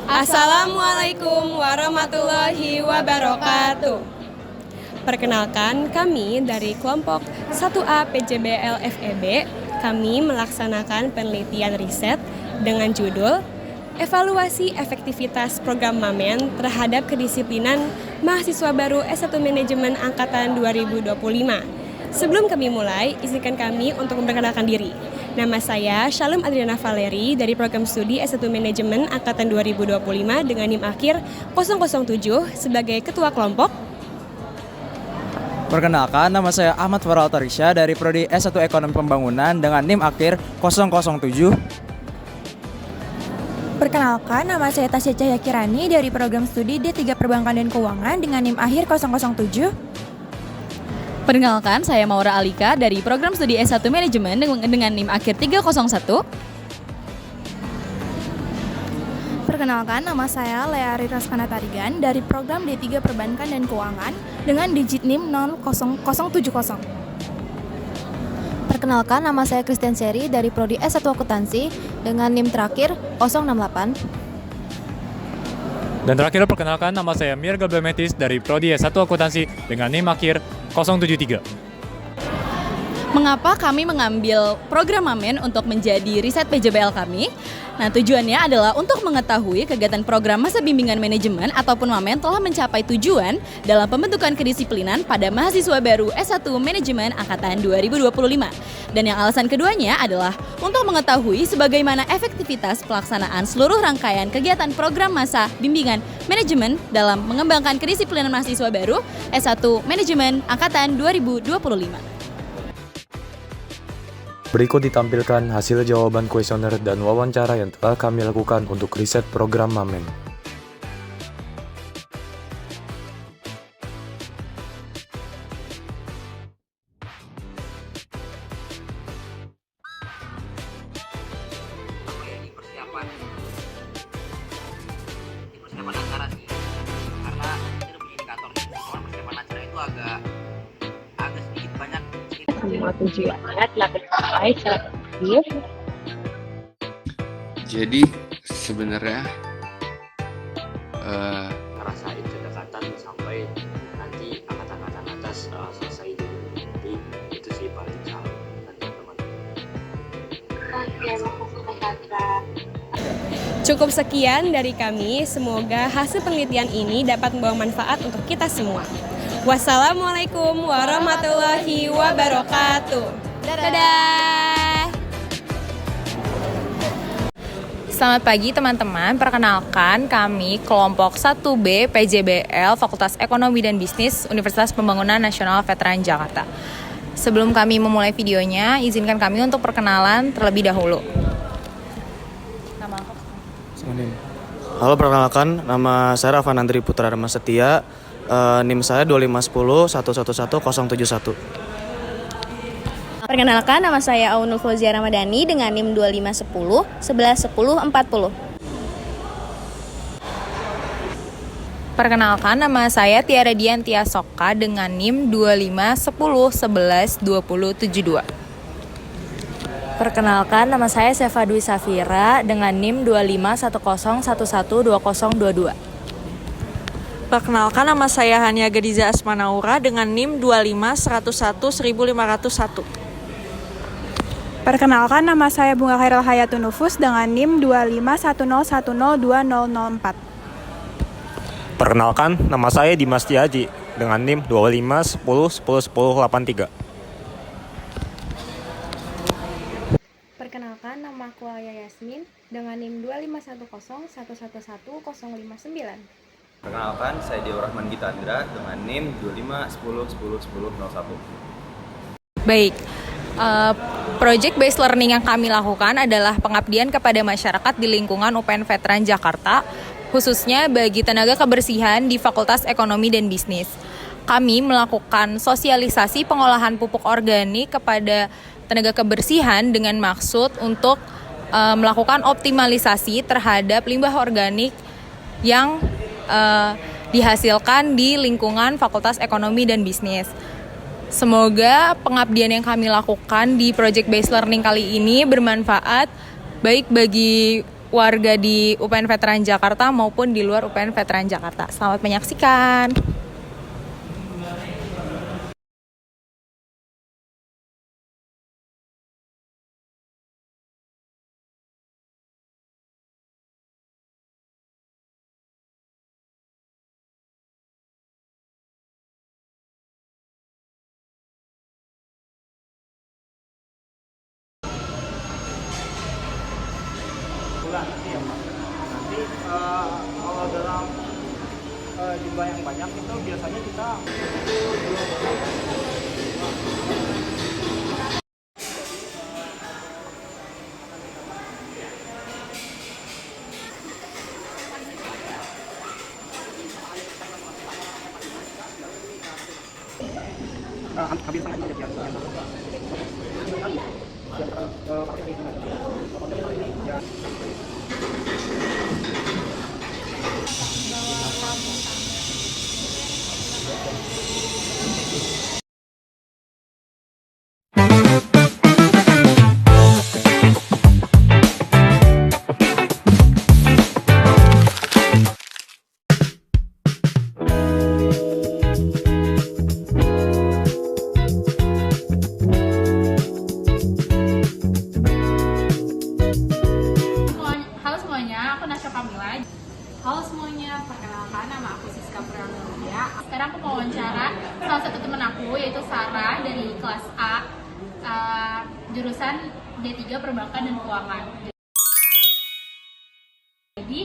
Assalamualaikum warahmatullahi wabarakatuh. Perkenalkan, kami dari kelompok 1A PJBL FEB, kami melaksanakan penelitian riset dengan judul Evaluasi Efektivitas Program Mamen terhadap Kedisiplinan Mahasiswa Baru S1 Manajemen Angkatan 2025. Sebelum kami mulai, izinkan kami untuk memperkenalkan diri. Nama saya Shalom Adriana Valeri dari Program Studi S1 Manajemen Angkatan 2025 dengan NIM akhir 007 sebagai Ketua Kelompok. Perkenalkan, nama saya Ahmad Farel Tarisha dari Prodi S1 Ekonomi Pembangunan dengan NIM akhir 007. Perkenalkan, nama saya Tasya Cahya Kirani dari Program Studi D3 Perbankan dan Keuangan dengan NIM akhir 007. Perkenalkan, saya Maura Alika dari Program Studi S1 Manajemen dengan NIM akhir 301. Perkenalkan, nama saya Lea Riraskana Tarigan dari Program D3 Perbankan dan Keuangan dengan digit NIM 00070. Perkenalkan, nama saya Christian Seri dari Prodi S1 Akuntansi dengan NIM terakhir 068. Dan terakhir perkenalkan, nama saya Mir Gabriel dari Prodi S1 Akuntansi dengan NIM akhir 073. Mengapa kami mengambil program Mamen untuk menjadi riset PJBL kami? Nah, tujuannya adalah untuk mengetahui kegiatan program masa bimbingan manajemen ataupun Mamen telah mencapai tujuan dalam pembentukan kedisiplinan pada mahasiswa baru S1 Manajemen Angkatan 2025. Dan yang alasan keduanya adalah untuk mengetahui sebagaimana efektivitas pelaksanaan seluruh rangkaian kegiatan program masa bimbingan manajemen dalam mengembangkan kedisiplinan mahasiswa baru S1 Manajemen Angkatan 2025. Berikut ditampilkan hasil jawaban kuesioner dan wawancara yang telah kami lakukan untuk riset program Mamen. Di persiapan acara sih, karena kita udah punya indikator nih, soal persiapan acara itu agak sedikit banyak. Semua tujuannya telah tercapai secara efektif. Jadi sebenarnya rasain kedekatan sampai nanti angkatan atas selesai dulu. Jadi itu sih paling salah teman-teman. Cukup sekian dari kami, semoga hasil penelitian ini dapat membawa manfaat untuk kita semua. Wassalamualaikum warahmatullahi wabarakatuh. Dadah. Selamat pagi teman-teman, perkenalkan kami kelompok 1B PJBL Fakultas Ekonomi dan Bisnis Universitas Pembangunan Nasional Veteran Jakarta. Sebelum kami memulai videonya, izinkan kami untuk perkenalan terlebih dahulu. Halo, perkenalkan, nama saya Rafa Nandri Putra Dharma Setia. NIM saya 2510 111071. Perkenalkan, nama saya Aunul Fauzia Ramadhani dengan NIM 2510 111040. Perkenalkan, nama saya Tiara Diantia Soka dengan NIM 2510 112072. Perkenalkan, nama saya Seva Dwi Safira dengan NIM 2510112022. Perkenalkan, nama saya Hania Gadiza Asmanaura dengan NIM 2510111501. Perkenalkan, nama saya Bunga Khairul Hayatun Nufus dengan NIM 2510102004. Perkenalkan, nama saya Dimas Tiaji dengan NIM 2510111083. Perkenalkan, nama aku Alia Yasmin dengan NIM 2510111059. Perkenalkan, saya Dewa Rahman Gitandra dengan NIM 2510111001. Baik, project based learning yang kami lakukan adalah pengabdian kepada masyarakat di lingkungan UPN Veteran Jakarta, khususnya bagi tenaga kebersihan di Fakultas Ekonomi dan Bisnis. Kami melakukan sosialisasi pengolahan pupuk organik kepada tenaga kebersihan dengan maksud untuk melakukan optimalisasi terhadap limbah organik yang dihasilkan di lingkungan Fakultas Ekonomi dan Bisnis. Semoga pengabdian yang kami lakukan di project based learning kali ini bermanfaat baik bagi warga di UPN Veteran Jakarta maupun di luar UPN Veteran Jakarta. Selamat menyaksikan. Nanti ya Pak. Nanti kalau dalam jumlah yang banyak itu biasanya kita hampir sama aja ya. Halo semuanya, aku Nasya Kamila. Halo semuanya, perkenalkan nama aku Siska Purnalia. Sekarang aku mau wawancara salah satu teman aku yaitu Sarah dari kelas A, jurusan D3 Perbankan dan Keuangan. Jadi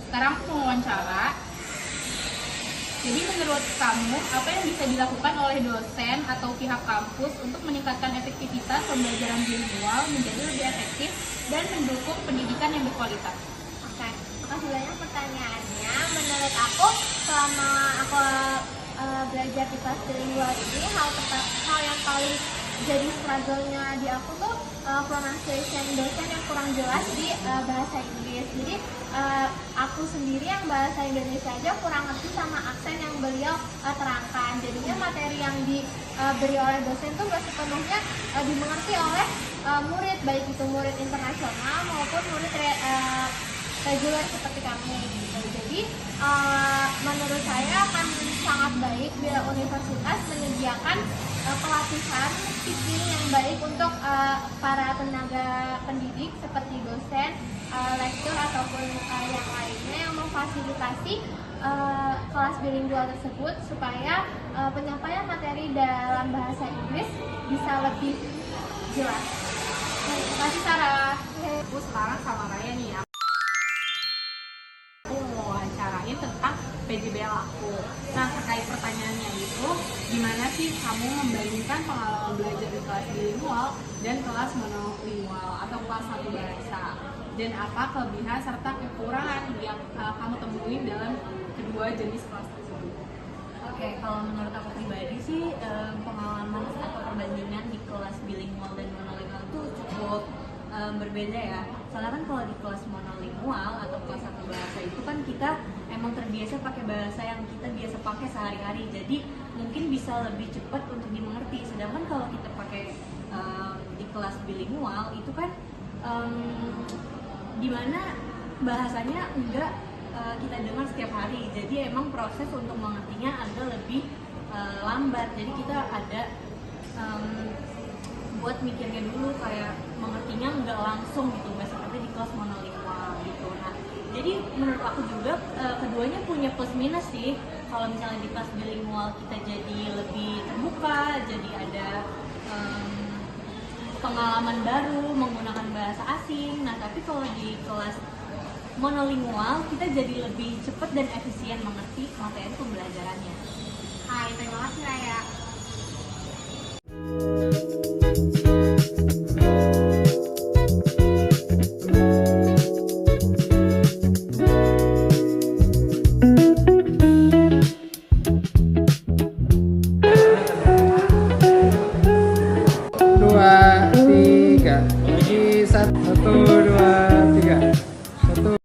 sekarang aku mau wawancara. Jadi menurut kamu, apa yang bisa dilakukan oleh dosen atau pihak kampus untuk meningkatkan efektivitas pembelajaran bilingual menjadi lebih efektif dan mendukung pendidikan yang berkualitas? Oke, makasih banyak pertanyaannya. Menurut aku, selama aku belajar di kelas bilingual ini, hal yang paling jadi struggle-nya di aku tuh pronunciation dosen yang kurang jelas di bahasa Inggris. Jadi aku sendiri yang bahasa Indonesia aja kurang ngerti sama aksen yang beliau terangkan. Jadinya materi yang diberi oleh dosen tuh gak sepenuhnya dimengerti oleh murid, baik itu murid internasional maupun murid reguler seperti kami gitu. Jadi menurut saya akan sangat baik bila universitas menyediakan pelatihan speaking yang baik untuk para tenaga pendidik seperti dosen, lektur ataupun yang lainnya yang memfasilitasi kelas bilingual tersebut supaya penyampaian materi dalam bahasa Inggris bisa lebih jelas. Terima kasih Sarah. Aku sekarang sama Raya nih ya. Aku mau wawancarain tentang PJBL aku. Nah, terkait pertanyaannya itu, gimana sih kamu membandingkan pengalaman belajar di kelas bilingual dan kelas monolingual atau kelas satu bahasa? Dan apa kelebihan serta kekurangan yang kamu temui dalam kedua jenis kelas tersebut? Oke, kalau menurut aku pribadi sih pengalaman atau perbandingan di kelas bilingual dan monolingual itu cukup berbeda ya. Soalnya kan kalau di kelas monolingual atau kelas satu bahasa itu kan kita emang terbiasa pakai bahasa yang kita biasa pakai sehari-hari. Jadi mungkin bisa lebih cepat untuk dimengerti. Sedangkan kalau kita pakai di kelas bilingual itu kan dimana bahasanya enggak kita dengar setiap hari. Jadi emang proses untuk mengertinya agak lebih lambat. Jadi kita ada buat mikirnya dulu, kayak mengertinya nggak langsung gitu, nggak seperti di kelas monolingual gitu. Nah, jadi menurut aku juga keduanya punya plus minus sih. Kalau misalnya di kelas bilingual kita jadi lebih terbuka, jadi ada pengalaman baru menggunakan bahasa asing. Nah, tapi kalau di kelas monolingual kita jadi lebih cepat dan efisien mengerti materi pembelajarannya.